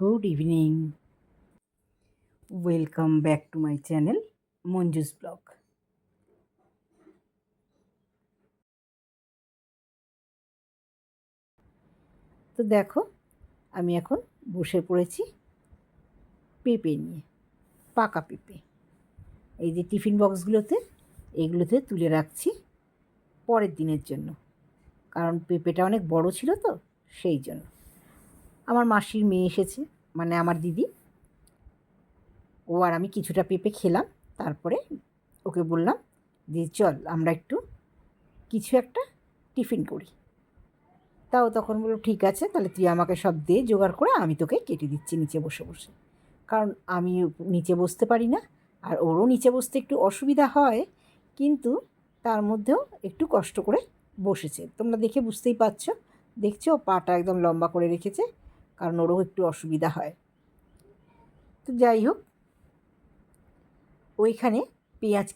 Good evening. Welcome back to my channel, Monju's Blog. তো দেখো, আমি এখন বসে পড়েছি পেঁপে নিয়ে, পাকা পেঁপে। এই যে টিফিন বক্সগুলোতে এগুলোতে তুলে রাখছি পরের দিনের জন্য, কারণ পেঁপেটা অনেক বড় ছিল তো সেই জন্য। আমার মাসির মেয়ে এসেছে, মানে আমার দিদি। ও আর আমি কিছুটা পেঁপে খেলাম, তারপরে ওকে বললাম যে চল আমরা একটু কিছু একটা টিফিন করি। তাও তখন বলল ঠিক আছে, তাহলে তুই আমাকে সব দে জোগাড় করে, আমি তোকে কেটে দিচ্ছি নিচে বসে বসে। কারণ আমি নিচে বসতে পারি না, আর ওরও নিচে বসতে একটু অসুবিধা হয়, কিন্তু তার মধ্যেও একটু কষ্ট করে বসেছে। তোমরা দেখে বুঝতেই পারছো, দেখছো পাটা একদম লম্বা করে রেখেছে, কারণ ওরও একটু অসুবিধা হয়। তো যাই হোক, ওইখানে পেঁয়াজ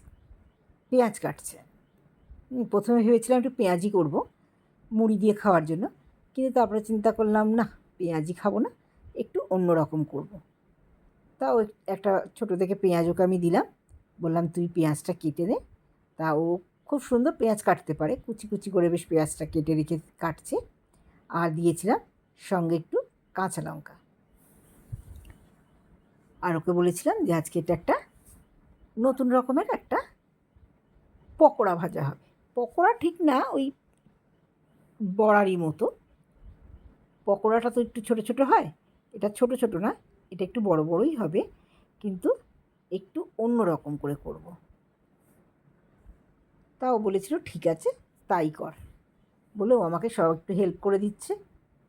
পেঁয়াজ কাটছে। প্রথমে ভেবেছিলাম একটু পেঁয়াজি করব মুড়ি দিয়ে খাওয়ার জন্য, কিন্তু তারপরে চিন্তা করলাম না, পেঁয়াজি খাবো না, একটু অন্য রকম করব। তাও একটা ছোটো থেকে পেঁয়াজ ওকে আমি দিলাম, বললাম তুই পেঁয়াজটা কেটে দে। তা ও খুব সুন্দর পেঁয়াজ কাটতে পারে, কুচি কুচি করে বেশ পেঁয়াজটা কেটে রেখে কাটছে। আর দিয়েছিলাম সঙ্গে একটু কাঁচা লঙ্কা। আর ওকে বলেছিলাম যে আজকে এটা একটা নতুন রকমের একটা পকোড়া ভাজা হবে। পকোড়া ঠিক না, ওই বড়ারই মতো। পকোড়াটা তো একটু ছোটো ছোটো হয়, এটা ছোটো ছোটো না, এটা একটু বড় বড়ই হবে, কিন্তু একটু অন্য রকম করে করব। তাও বলেছিল ঠিক আছে তাই কর, বলেও আমাকে সব একটু হেল্প করে দিচ্ছে,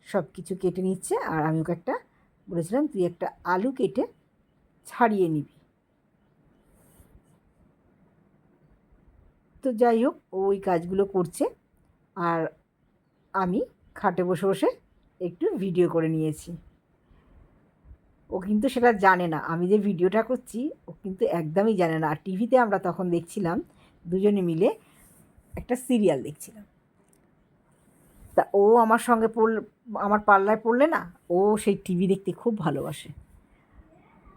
সব কিছু কেটে নিচ্ছে। আর আমি ওকে একটা বলেছিলাম তুই একটা আলু কেটে ছাড়িয়ে নিবি। তো যাই হোক, ওই কাজগুলো করছে, আর আমি খাটে বসে বসে একটু ভিডিও করে নিয়েছি। ও কিন্তু সেটা জানে না, আমি যে ভিডিওটা করছি ও কিন্তু একদমই জানে না। আর টিভিতে আমরা তখন দেখছিলাম দুজনে মিলে একটা সিরিয়াল দেখছিলাম। তা ও আমার সঙ্গে আমার পাল্লায় পড়লে না, ও সেই টিভি দেখতে খুব ভালোবাসে।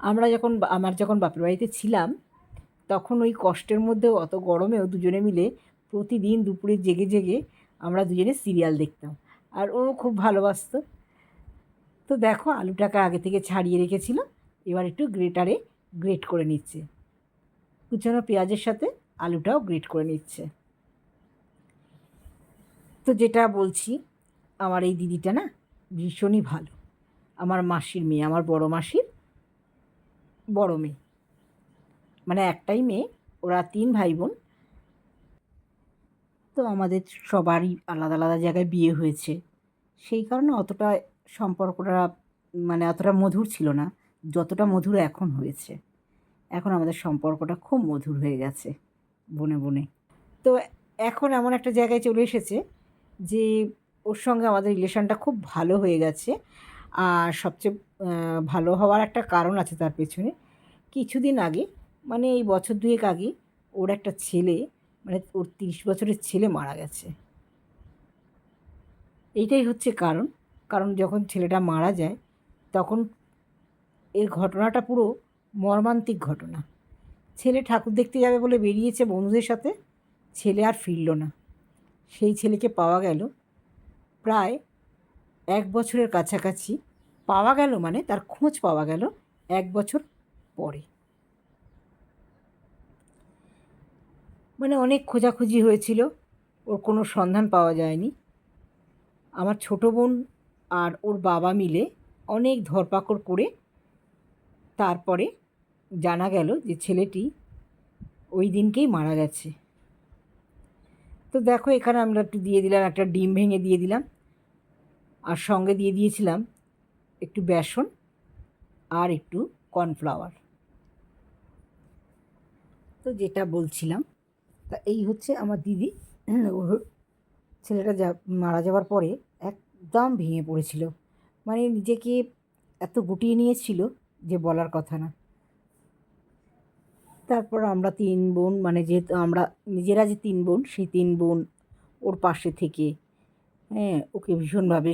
আমার যখন বাপের বাড়িতে ছিলাম, তখন ওই কষ্টের মধ্যেও অত গরমেও দুজনে মিলে প্রতিদিন দুপুরে জেগে জেগে আমরা দুজনে সিরিয়াল দেখতাম, আর ও খুব ভালোবাসতো। তো দেখো, আলুটাকে আগে থেকে ছাড়িয়ে রেখেছিল, এবার একটু গ্রেটারে গ্রেট করে নিচ্ছে, কুচানো পেঁয়াজের সাথে আলুটাও গ্রেট করে নিচ্ছে। তো যেটা বলছি, আমার এই দিদিটা না ভীষণই ভালো। আমার মাসির মেয়ে, আমার বড় মাসির বড় মেয়ে, মানে একটাই মেয়ে, ওরা 3 ভাই বোন। তো আমাদের সবারই আলাদা আলাদা জায়গায় বিয়ে হয়েছে, সেই কারণে অতটা সম্পর্কটা মানে অতটা মধুর ছিল না যতটা মধুর এখন হয়েছে। এখন আমাদের সম্পর্কটা খুব মধুর হয়ে গেছে বনে বনে। তো এখন এমন একটা জায়গায় চলে এসেছে যে ওর সঙ্গে আমাদের রিলেশনটা খুব ভালো হয়ে গেছে। আর সবচেয়ে ভালো হওয়ার একটা কারণ আছে তার পেছনে। কিছুদিন আগে, মানে এই বছর দুয়েক আগে, ওর একটা ছেলে, মানে ওর 30 বছরের ছেলে মারা গেছে। এইটাই হচ্ছে কারণ। কারণ যখন ছেলেটা মারা যায়, তখন এর ঘটনাটা পুরো মর্মান্তিক ঘটনা। ছেলে ঠাকুর দেখতে যাবে বলে বেরিয়েছে বন্ধুদের সাথে, ছেলে আর ফিরল না। সেই ছেলেকে পাওয়া গেল প্রায় 1 বছরের কাছাকাছি। পাওয়া গেল মানে তার খোঁজ পাওয়া গেল 1 বছর পরে। মানে অনেক খোঁজাখুঁজি হয়েছিল, ওর কোনো সন্ধান পাওয়া যায়নি। আমার ছোটো বোন আর ওর বাবা মিলে অনেক ধরপাকড় করে তারপরে জানা গেল যে ছেলেটি ওই দিনকেই মারা গেছে। তো দেখো, এখানে আমরা একটু দিয়ে দিলাম, একটা ডিম ভেঙে দিয়ে দিলাম, আর সঙ্গে দিয়ে দিয়েছিলাম একটু বেসন আর একটু কর্নফ্লাওয়ার। তো যেটা বলছিলাম, তা এই হচ্ছে আমার দিদি। ওর ছেলেটা মারা যাওয়ার পরে একদম ভেঙে পড়েছিল, মানে নিজেকে এত গুটিয়ে নিয়েছিল যে বলার কথা না। তারপর আমরা 3 বোন, মানে যেহেতু আমরা নিজেরা যে 3 বোন, সেই 3 বোন ওর পাশে থেকে, হ্যাঁ, ওকে ভীষণভাবে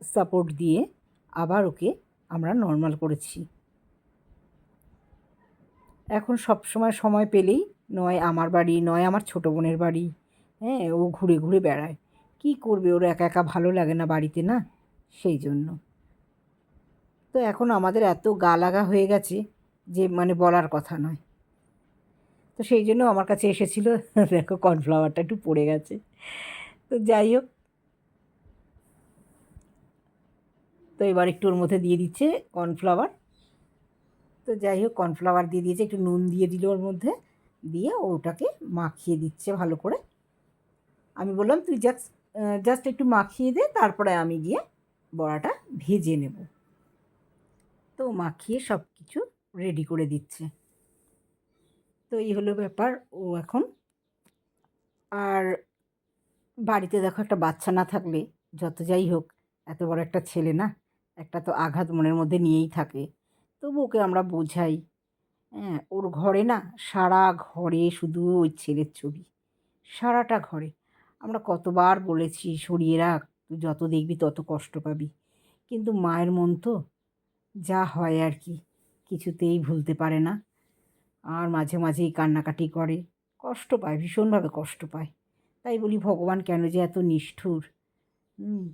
সাপোর্ট দিয়ে আবার ওকে আমরা নর্মাল করেছি। এখন সবসময় সময় পেলেই নয় আমার বাড়ি, নয় আমার ছোটো বোনের বাড়ি, হ্যাঁ, ও ঘুরে ঘুরে বেড়ায়। কী করবে, ওর একা একা ভালো লাগে না বাড়িতে, না? সেই জন্য। তো এখন আমাদের এত গা লাগা হয়ে গেছে যে মানে বলার কথা নয়। তো সেই জন্য আমার কাছে এসেছিলো। দেখো কর্নফ্লাওয়ারটা একটু পড়ে গেছে। তো যাই হোক, তো এবার একটু ওর মধ্যে দিয়ে দিচ্ছে কর্নফ্লাওয়ার। তো যাই হোক, কর্নফ্লাওয়ার দিয়ে দিয়েছে, একটু নুন দিয়ে দিল ওর মধ্যে, দিয়ে ওটাকে মাখিয়ে দিচ্ছে ভালো করে। আমি বললাম তুই জাস্ট একটু মাখিয়ে দে, তারপরে আমি গিয়ে বড়াটা ভেজে নেব। তো মাখিয়ে সব কিছু রেডি করে দিচ্ছে। তো এই হলো ব্যাপার। ও এখন আর বাড়িতে দেখো একটা বাচ্চা না থাকলে, যত যাই হোক, এত বড় একটা ছেলে না, একটা তো আঘাত মনের মধ্যে নিয়েই থাকে। তবু ওকে আমরা বোঝাই। হ্যাঁ, ওর ঘরে না, সারা ঘরে শুধু ওই ছেলের ছবি, সারাটা ঘরে। আমরা কতবার বলেছি সরিয়ে রাখ, তুই যত দেখবি তত কষ্ট পাবি। কিন্তু মায়ের মন তো, যা হয় আর কি, কিছুতেই ভুলতে পারে না। আর মাঝে মাঝেই কান্নাকাটি করে, কষ্ট পায়, ভীষণভাবে কষ্ট পায়। তাই বলি ভগবান কেন যে এত নিষ্ঠুর। হুম,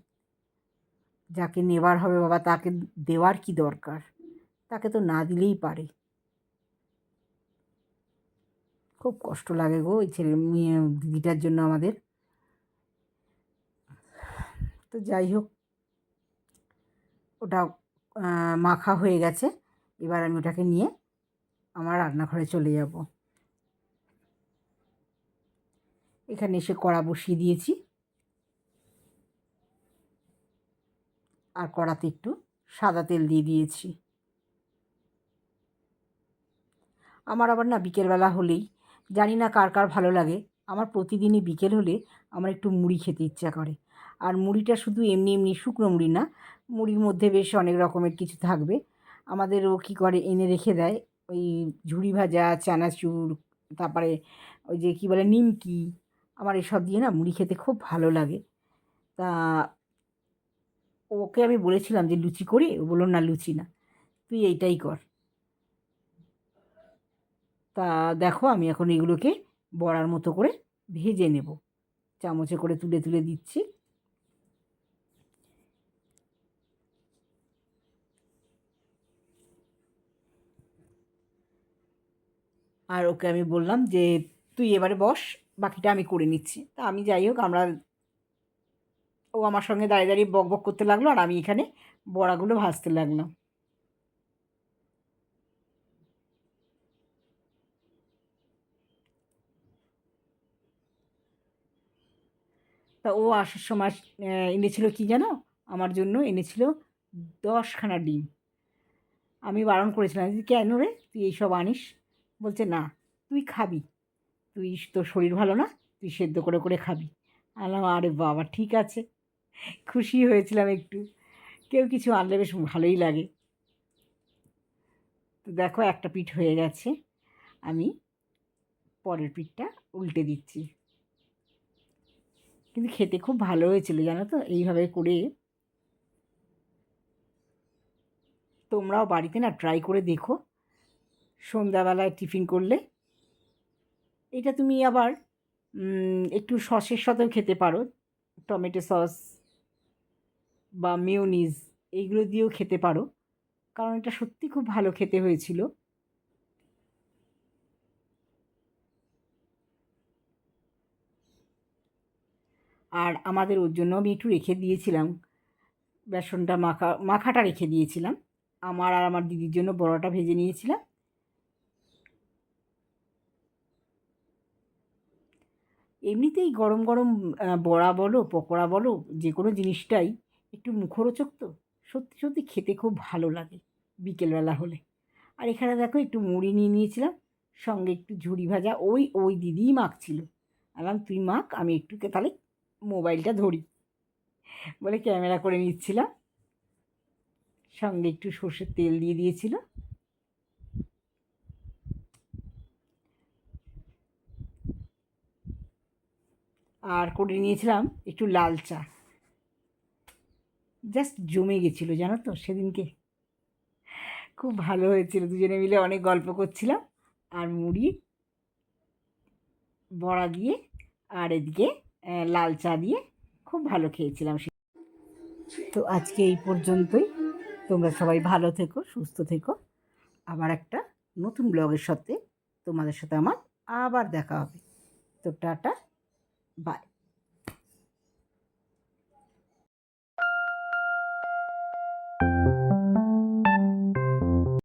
যাকে নেবার হবে বাবা তাকে দেওয়ার কি দরকার, তাকে তো না দিলেই পারে। খুব কষ্ট লাগে গো ওই ছেলে মেয়ে দিদিটার জন্য আমাদের। তো যাই হোক, ওটা মাখা হয়ে গেছে। এবার আমি ওটাকে নিয়ে আমার রান্নাঘরে চলে যাব। এখানে এসে কড়া বসিয়ে দিয়েছি, আর কড়াতে একটু সাদা তেল দিয়ে দিয়েছি। আমার আবার না বিকেলবেলা হলেই, জানি না কার কার ভালো লাগে, আমার প্রতিদিনই বিকেল হলে আমার একটু মুড়ি খেতে ইচ্ছা করে। আর মুড়িটা শুধু এমনি এমনি শুকনো মুড়ি না, মুড়ির মধ্যে বেশ অনেক রকমের কিছু থাকবে। আমাদের ও কী করে, এনে রেখে দেয় ওই ঝুড়ি ভাজা, চানাচুর, তারপরে ওই যে কী বলে নিমকি। আমার এসব দিয়ে না মুড়ি খেতে খুব ভালো লাগে। তা ওকে আমি বলেছিলাম যে লুচি করি, ও বলল না লুচি না, তুই এইটাই কর। তা দেখো আমি এখন এগুলোকে বড়ার মতো করে ভেজে নেব, চামচে করে তুলে তুলে দিচ্ছি। আর ওকে আমি বললাম যে তুই এবারে বস, বাকিটা আমি করে নিচ্ছি। তা আমি যাই হোক, ও আমার সঙ্গে দাঁড়িয়ে দাঁড়িয়ে বক বক করতে লাগলো, আর আমি এখানে বড়াগুলো ভাজতে লাগলাম। তা ও আসার সময় এনেছিল কি জানো, আমার জন্য এনেছিল 10খানা ডিম। আমি বারণ করেছিলাম যে কেন রে তুই এইসব আনিস? বলছে না, তুই খাবি, তুই, তোর শরীর ভালো না, তুই সেদ্ধ করে করে খাবি। আলাম আরে বাবা ঠিক আছে, খুশি হয়েছিলাম একটু। কেউ কিছু আনলে বেশ ভালোই লাগে। তো দেখো একটা পিঠ হয়ে গেছে, আমি পরের পিঠটা উল্টে দিচ্ছি। কিন্তু খেতে খুব ভালো হয়েছিল জানো তো, এইভাবে করে। তোমরাও বাড়িতে না ট্রাই করে দেখো, সন্ধ্যাবেলায় টিফিন করলে। এটা তুমি আবার একটু সসের সাথেও খেতে পারো, টমেটো সস বা মেয়োনিজ, এইগুলো দিয়েও খেতে পারো, কারণ এটা সত্যি খুব ভালো খেতে হয়েছিল। আর আমাদের ওর জন্য আমি একটু রেখে দিয়েছিলাম, বেসনটা মাখাটা রেখে দিয়েছিলাম। আমার আর আমার দিদির জন্য বড়াটা ভেজে নিয়েছিলাম। এমনিতেই গরম গরম বড়া বলো পকোড়া বলো, যে কোনো জিনিসটাই একটু মুখরোচক তো, সত্যি সত্যি খেতে খুব ভালো লাগে বিকেলবেলা হলে। আর এখানে দেখো একটু মুড়ি নিয়ে নিয়েছিলাম, সঙ্গে একটু ঝুড়ি ভাজা, ওই ওই দিদিই মাখছিল। বললাম তুই মাখ, আমি একটু তাহলে মোবাইলটা ধরি বলে ক্যামেরা করে নিচ্ছিলাম। সঙ্গে একটু সর্ষের তেল দিয়ে দিয়েছিল। আর করে নিয়েছিলাম একটু লাল চা। জাস্ট জমে গেছিলো জানো তো সেদিনকে। খুব ভালো হয়েছিল, দুজনে মিলে অনেক গল্প করছিলাম আর মুড়ি বড়া দিয়ে আর এদিকে লাল চা দিয়ে খুব ভালো খেয়েছিলাম। তো আজকে এই পর্যন্তই। তোমরা সবাই ভালো থেকো, সুস্থ থেকো। আবার একটা নতুন ব্লগের সাথে তোমাদের সাথে আমার আবার দেখা হবে। তো টাটা, বাই।